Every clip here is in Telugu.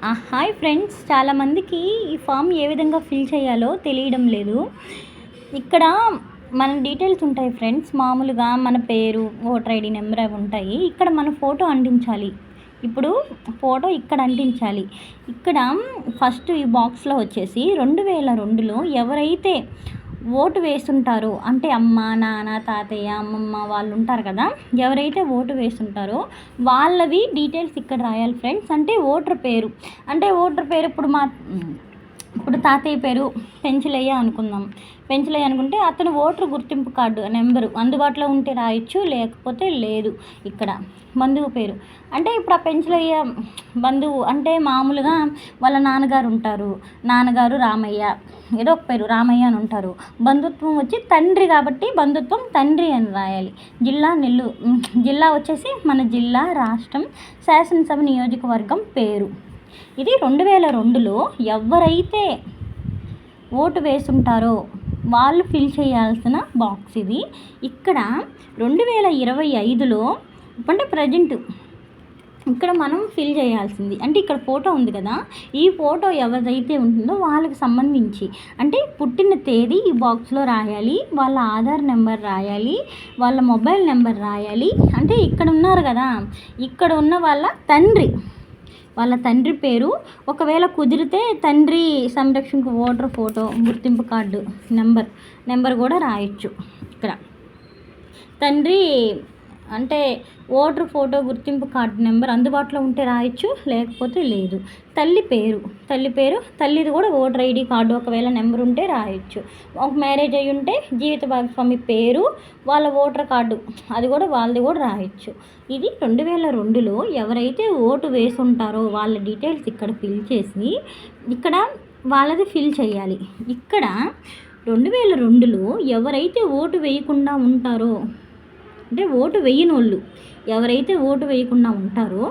హాయ్ ఫ్రెండ్స్, చాలామందికి ఈ ఫామ్ ఏ విధంగా ఫిల్ చేయాలో తెలియడం లేదు. ఇక్కడ మన డీటెయిల్స్ ఉంటాయి ఫ్రెండ్స్. మామూలుగా మన పేరు, ఓటర్ ఐడి నెంబర్ అవి ఉంటాయి. ఇక్కడ మన ఫోటో అంటించాలి. ఇప్పుడు ఫోటో ఇక్కడ అంటించాలి. ఇక్కడ ఫస్ట్ ఈ బాక్స్లో వచ్చేసి 2002లో ఎవరైతే ఓటు వేస్తుంటారో, అంటే అమ్మ, నాన్న, తాతయ్య, అమ్మమ్మ వాళ్ళు ఉంటారు కదా, ఎవరైతే ఓటు వేస్తుంటారో వాళ్ళవి డీటెయిల్స్ ఇక్కడ రాయాలి ఫ్రెండ్స్. అంటే ఓటర్ పేరు, ఇప్పుడు తాతయ్య పేరు పెంచలయ్య అనుకుందాం. పెంచలయ్య అనుకుంటే అతను ఓటర్ గుర్తింపు కార్డు నెంబరు అందుబాటులో ఉంటే రాయొచ్చు, లేకపోతే లేదు. ఇక్కడ బంధువు పేరు అంటే ఇప్పుడు ఆ పెంచలయ్య బంధువు అంటే మామూలుగా వాళ్ళ నాన్నగారు ఉంటారు. నాన్నగారు రామయ్య, ఏదో ఒక పేరు రామయ్య అని ఉంటారు. బంధుత్వం వచ్చి తండ్రి కాబట్టి బంధుత్వం తండ్రి అని రాయాలి. జిల్లా వచ్చేసి మన జిల్లా, రాష్ట్రం, శాసనసభ నియోజకవర్గం పేరు. ఇది 2002లో ఎవరైతే ఓటు వేస్తుంటారో వాళ్ళు ఫిల్ చేయాల్సిన బాక్స్ ఇది. ఇక్కడ 2025లో అంటే ప్రజెంట్ ఇక్కడ మనం ఫిల్ చేయాల్సింది అంటే ఇక్కడ ఫోటో ఉంది కదా, ఈ ఫోటో ఎవరైతే ఉంటుందో వాళ్ళకి సంబంధించి అంటే పుట్టిన తేదీ ఈ బాక్స్లో రాయాలి, వాళ్ళ ఆధార్ నెంబర్ రాయాలి, వాళ్ళ మొబైల్ నెంబర్ రాయాలి. అంటే ఇక్కడ ఉన్నారు కదా, ఇక్కడ ఉన్న వాళ్ళ తండ్రి పేరు, ఒకవేళ కుదిరితే తండ్రి సంరక్షణకు ఓటర్ ఫోటో గుర్తింపు కార్డు నెంబర్ కూడా రాయొచ్చు. ఇక్కడ తండ్రి అంటే ఓటర్ ఫోటో గుర్తింపు కార్డు నెంబర్ అందుబాటులో ఉంటే రాయొచ్చు, లేకపోతే లేదు. తల్లి పేరు తల్లిది కూడా ఓటర్ ఐడి కార్డు ఒకవేళ నెంబర్ ఉంటే రాయొచ్చు. ఒక మ్యారేజ్ అయ్యి ఉంటే జీవిత భాగస్వామి పేరు, వాళ్ళ ఓటర్ కార్డు అది కూడా వాళ్ళది కూడా రాయొచ్చు. ఇది 2002లో ఎవరైతే ఓటు వేసి ఉంటారో వాళ్ళ డీటెయిల్స్ ఇక్కడ ఫిల్ చేసి ఇక్కడ వాళ్ళది ఫిల్ చేయాలి. ఇక్కడ 2002లో ఎవరైతే ఓటు వేయకుండా ఉంటారో అంటే ఓటు వేయని వాళ్ళు ఎవరైతే ఓటు వేయకుండా ఉంటారో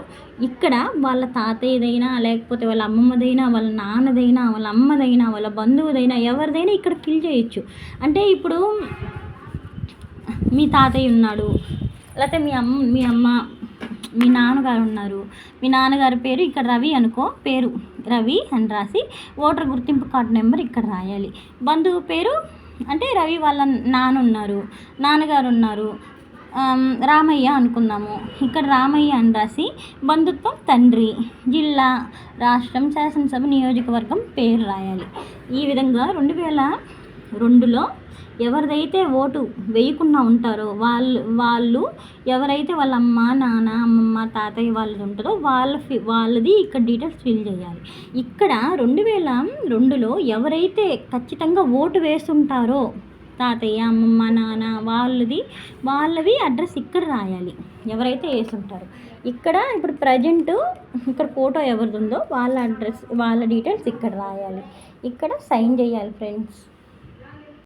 ఇక్కడ వాళ్ళ తాతయ్యదైనా, లేకపోతే వాళ్ళ అమ్మమ్మదైనా, వాళ్ళ నాన్నదైనా, వాళ్ళ అమ్మదైనా, వాళ్ళ బంధువుదైనా ఎవరిదైనా ఇక్కడ ఫిల్ చేయొచ్చు. అంటే ఇప్పుడు మీ తాతయ్య ఉన్నాడు, లేకపోతే మీ అమ్మ మీ నాన్నగారు ఉన్నారు, మీ నాన్నగారి పేరు ఇక్కడ రవి అనుకో, పేరు రవి అని రాసి ఓటర్ గుర్తింపు కార్డు నెంబర్ ఇక్కడ రాయాలి. బంధువు పేరు అంటే రవి వాళ్ళ నాన్నగారు ఉన్నారు, రామయ్య అనుకుందాము. ఇక్కడ రామయ్య అని రాసి బంధుత్వం తండ్రి, జిల్లా, రాష్ట్రం, శాసనసభ నియోజకవర్గం పేరు రాయాలి. ఈ విధంగా 2002లో ఎవరిదైతే ఓటు వేయకుండా ఉంటారో వాళ్ళు ఎవరైతే వాళ్ళ అమ్మ, నాన్న, అమ్మమ్మ, తాతయ్య వాళ్ళది ఉంటుందో వాళ్ళది ఇక్కడ డీటెయిల్స్ ఫిల్ చేయాలి. ఇక్కడ 2002లో ఎవరైతే ఖచ్చితంగా ఓటు వేస్తుంటారో తాతయ్య, అమ్మమ్మ, నాన్న వాళ్ళవి అడ్రస్ ఇక్కడ రాయాలి ఎవరైతే వేస్తుంటారో. ఇక్కడ ఇప్పుడు ప్రజెంట్ ఇక్కడ ఫోటో ఎవరిది ఉందో వాళ్ళ అడ్రస్ వాళ్ళ డీటెయిల్స్ ఇక్కడ రాయాలి. ఇక్కడ సైన్ చేయాలి ఫ్రెండ్స్.